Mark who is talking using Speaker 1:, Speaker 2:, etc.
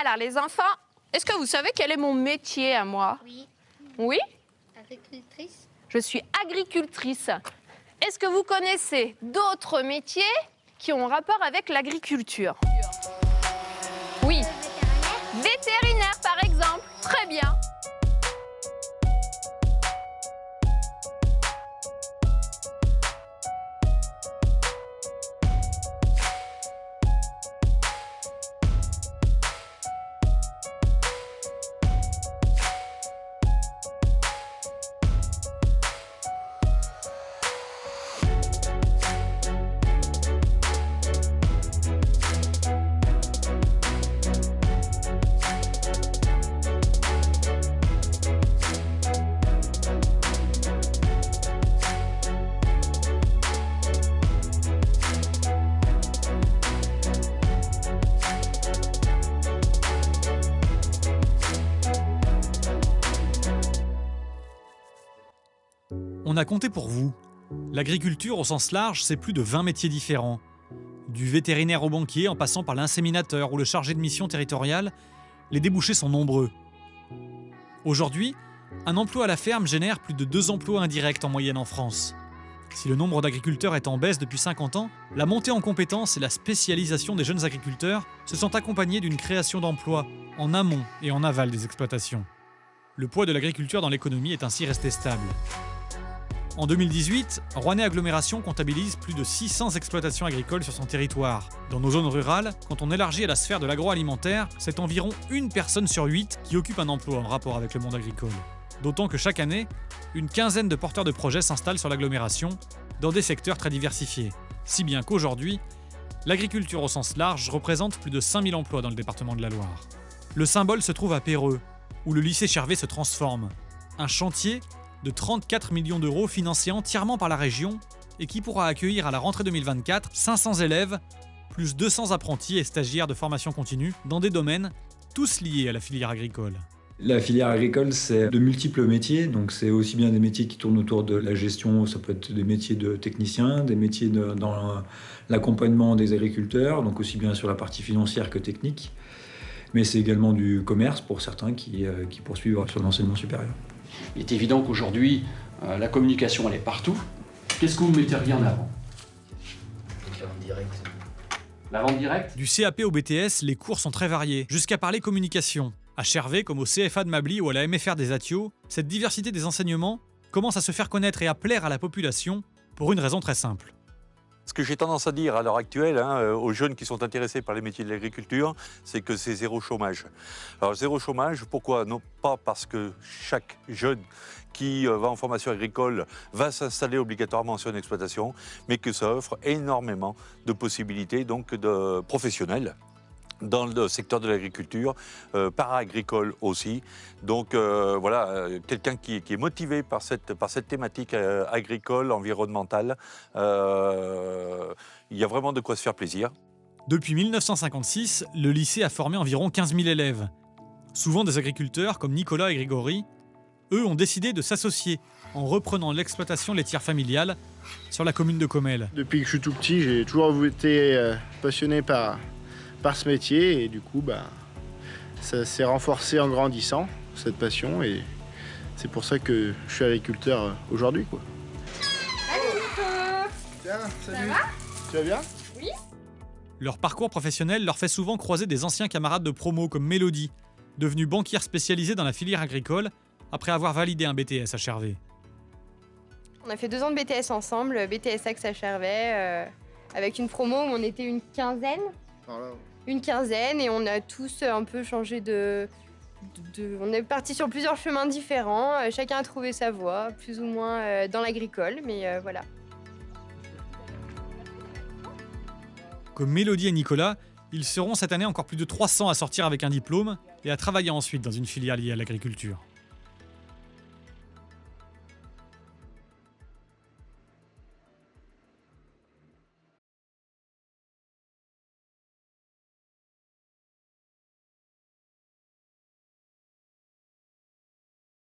Speaker 1: Alors les enfants, est-ce que vous savez quel est mon métier à moi?
Speaker 2: Oui.
Speaker 1: Oui?
Speaker 2: Agricultrice.
Speaker 1: Je suis agricultrice. Est-ce que vous connaissez d'autres métiers qui ont rapport avec l'agriculture? Oui. Vétérinaire par exemple. Très bien.
Speaker 3: On a compté pour vous. L'agriculture au sens large, c'est plus de 20 métiers différents. Du vétérinaire au banquier en passant par l'inséminateur ou le chargé de mission territoriale, les débouchés sont nombreux. Aujourd'hui, un emploi à la ferme génère plus de 2 emplois indirects en moyenne en France. Si le nombre d'agriculteurs est en baisse depuis 50 ans, la montée en compétences et la spécialisation des jeunes agriculteurs se sont accompagnées d'une création d'emplois en amont et en aval des exploitations. Le poids de l'agriculture dans l'économie est ainsi resté stable. En 2018, Rouennais Agglomération comptabilise plus de 600 exploitations agricoles sur son territoire. Dans nos zones rurales, quand on élargit à la sphère de l'agroalimentaire, c'est environ 1 personne sur 8 qui occupe un emploi en rapport avec le monde agricole. D'autant que chaque année, une quinzaine de porteurs de projets s'installent sur l'agglomération dans des secteurs très diversifiés. Si bien qu'aujourd'hui, l'agriculture au sens large représente plus de 5000 emplois dans le département de la Loire. Le symbole se trouve à Péreux, où le lycée Chervé se transforme. Un chantier de 34 millions d'euros financé entièrement par la région et qui pourra accueillir à la rentrée 2024 500 élèves, plus 200 apprentis et stagiaires de formation continue dans des domaines tous liés à la filière agricole.
Speaker 4: La filière agricole, c'est de multiples métiers, donc c'est aussi bien des métiers qui tournent autour de la gestion, ça peut être des métiers de techniciens, des métiers dans l'accompagnement des agriculteurs, donc aussi bien sur la partie financière que technique, mais c'est également du commerce pour certains qui poursuivent sur l'enseignement supérieur.
Speaker 5: Il est évident qu'aujourd'hui, la communication, elle est partout. Qu'est-ce que vous metteriez en avant?
Speaker 2: La vente directe.
Speaker 5: La vente directe?
Speaker 3: Du CAP au BTS, les cours sont très variés, jusqu'à parler communication. À Chervé, comme au CFA de Mably ou à la MFR des Attiaux, cette diversité des enseignements commence à se faire connaître et à plaire à la population pour une raison très simple.
Speaker 6: Ce que j'ai tendance à dire à l'heure actuelle aux jeunes qui sont intéressés par les métiers de l'agriculture, c'est que c'est zéro chômage. Alors zéro chômage, pourquoi? Non pas parce que chaque jeune qui va en formation agricole va s'installer obligatoirement sur une exploitation, mais que ça offre énormément de possibilités donc de professionnels dans le secteur de l'agriculture, para-agricole aussi. Donc voilà, quelqu'un qui est motivé par cette thématique agricole, environnementale, il y a vraiment de quoi se faire plaisir.
Speaker 3: Depuis 1956, le lycée a formé environ 15 000 élèves. Souvent des agriculteurs comme Nicolas et Grégory, eux ont décidé de s'associer en reprenant l'exploitation laitière familiale sur la commune de Comelles.
Speaker 7: Depuis que je suis tout petit, j'ai toujours été passionné par ce métier et du coup ça s'est renforcé en grandissant, cette passion, et c'est pour ça que je suis agriculteur aujourd'hui, quoi. Tiens, salut. Ça va? Tu vas bien?
Speaker 1: Oui.
Speaker 3: Leur parcours professionnel leur fait souvent croiser des anciens camarades de promo comme Mélodie, devenue banquière spécialisée dans la filière agricole après avoir validé un BTS à Chervé.
Speaker 8: On a fait 2 ans de BTS ensemble, BTS Axe à Chervé, avec une promo où on était une quinzaine.
Speaker 7: Voilà.
Speaker 8: Une quinzaine, et on a tous un peu changé on est partis sur plusieurs chemins différents, chacun a trouvé sa voie, plus ou moins dans l'agricole, mais voilà.
Speaker 3: Comme Mélodie et Nicolas, ils seront cette année encore plus de 300 à sortir avec un diplôme et à travailler ensuite dans une filière liée à l'agriculture.